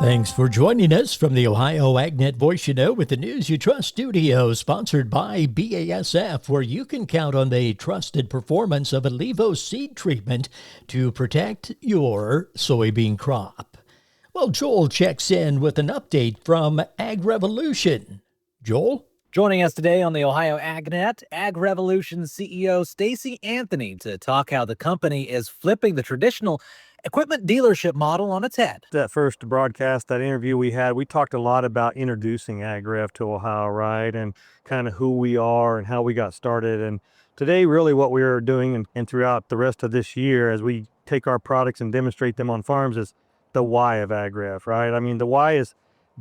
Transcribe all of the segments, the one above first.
Thanks for joining us from the Ohio AgNet Voice You Know with the News You Trust studio, sponsored by BASF, where you can count on the trusted performance of Allevo seed treatment to protect your soybean crop. Well, Joel checks in with an update from Ag Revolution. Joel? Joining us today on the Ohio AgNet, Ag Revolution CEO Stacy Anthony to talk how the company is flipping the traditional equipment dealership model on its head. That first broadcast, that interview we had, we talked a lot about introducing AgRev to Ohio, right? And kind of who we are and how we got started. And today, really what we're doing and throughout the rest of this year as we take our products and demonstrate them on farms is the why of AgRev, right? I mean, the why is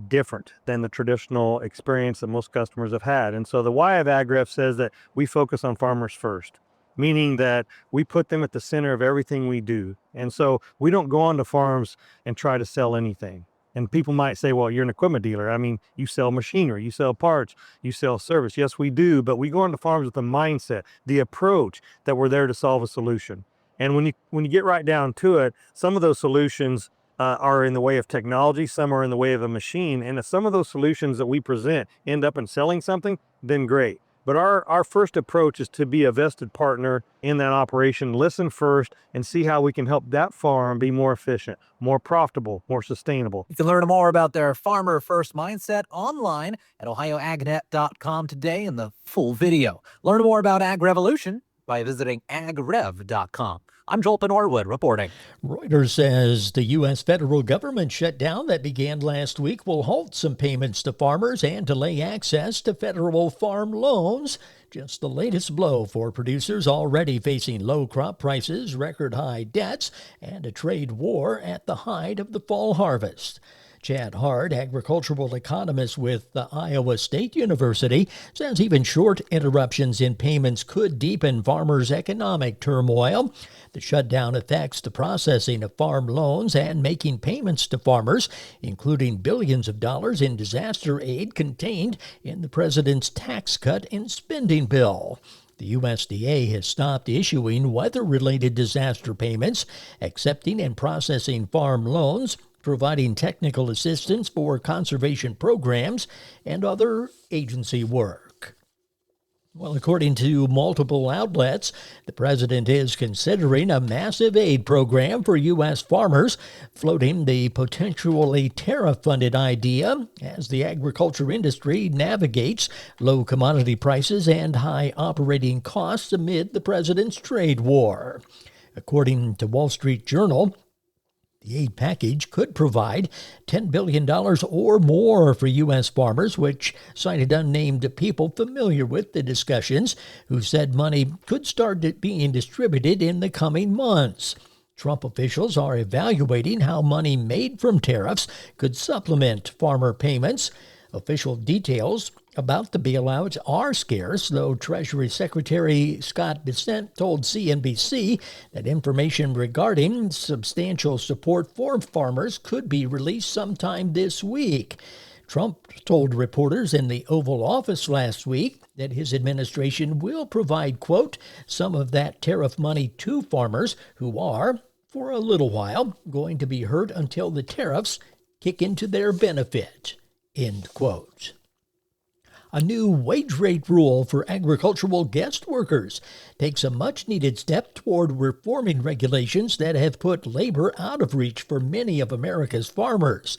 different than the traditional experience that most customers have had. And so the why of AgRev says that we focus on farmers first, meaning that we put them at the center of everything we do. And so we don't go onto farms and try to sell anything. And people might say, well, you're an equipment dealer. I mean, you sell machinery, you sell parts, you sell service. Yes, we do, but we go onto farms with the mindset, the approach that we're there to solve a solution. And when you get right down to it, some of those solutions are in the way of technology, some are in the way of a machine. And if some of those solutions that we present end up in selling something, then great. But our first approach is to be a vested partner in that operation, listen first, and see how we can help that farm be more efficient, more profitable, more sustainable. You can learn more about their farmer first mindset online at ohioagnet.com today in the full video. Learn more about Ag Revolution by visiting agrev.com. I'm Joel Norwood reporting. Reuters says the U.S. federal government shutdown that began last week will halt some payments to farmers and delay access to federal farm loans. Just the latest blow for producers already facing low crop prices, record high debts, and a trade war at the height of the fall harvest. Chad Hart, agricultural economist with the Iowa State University, says even short interruptions in payments could deepen farmers' economic turmoil. The shutdown affects the processing of farm loans and making payments to farmers, including billions of dollars in disaster aid contained in the president's tax cut and spending bill. The USDA has stopped issuing weather-related disaster payments, accepting and processing farm loans, providing technical assistance for conservation programs, and other agency work. Well, according to multiple outlets, the president is considering a massive aid program for U.S. farmers, floating the potentially tariff-funded idea as the agriculture industry navigates low commodity prices and high operating costs amid the president's trade war. According to Wall Street Journal, the aid package could provide $10 billion or more for U.S. farmers, which cited unnamed people familiar with the discussions who said money could start being distributed in the coming months. Trump officials are evaluating how money made from tariffs could supplement farmer payments. Official details about the bailout are scarce, though Treasury Secretary Scott Bessent told CNBC that information regarding substantial support for farmers could be released sometime this week. Trump told reporters in the Oval Office last week that his administration will provide, quote, some of that tariff money to farmers who are, for a little while, going to be hurt until the tariffs kick into their benefit, end quote. A new wage rate rule for agricultural guest workers takes a much-needed step toward reforming regulations that have put labor out of reach for many of America's farmers.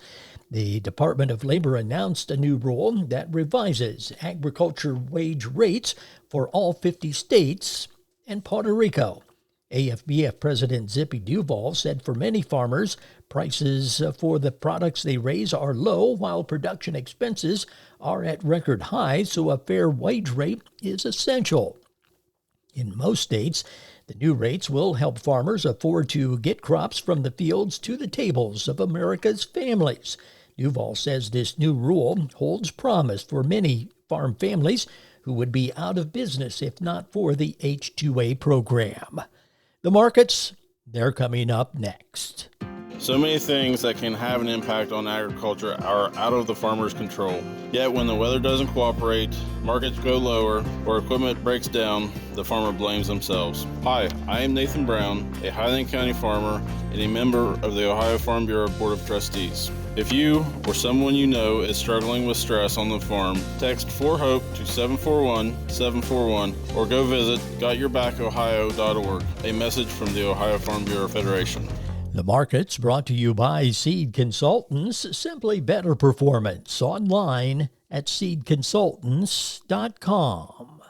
The Department of Labor announced a new rule that revises agriculture wage rates for all 50 states and Puerto Rico. AFBF President Zippy Duvall said for many farmers, prices for the products they raise are low while production expenses are at record highs, so a fair wage rate is essential. In most states, the new rates will help farmers afford to get crops from the fields to the tables of America's families. Duvall says this new rule holds promise for many farm families who would be out of business if not for the H-2A program. The markets, they're coming up next. So many things that can have an impact on agriculture are out of the farmer's control. Yet when the weather doesn't cooperate, markets go lower, or equipment breaks down, the farmer blames themselves. Hi, I am Nathan Brown, a Highland County farmer and a member of the Ohio Farm Bureau Board of Trustees. If you or someone you know is struggling with stress on the farm, text 4HOPE to 741-741 or go visit gotyourbackohio.org. A message from the Ohio Farm Bureau Federation. The market's brought to you by Seed Consultants, simply better performance, online at seedconsultants.com.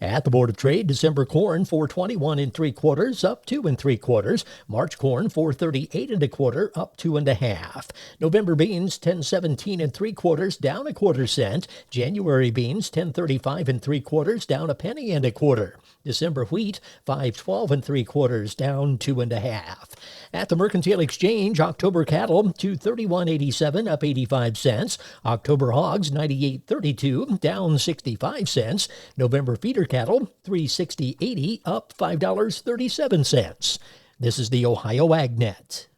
At the Board of Trade, December corn 421 3/4, up 2 3/4. March corn 438 1/4, up 2 1/2. November beans 1017 3/4, down 1/4 cent. January beans 1035 3/4, down 1 penny 1/4. December wheat 512 3/4, down 2 1/2. At the Mercantile Exchange, October cattle 231.87, up 85 cents. October hogs 98.32, down 65 cents. November feeder cattle 360.80, up $5.37. This is the Ohio AgNet.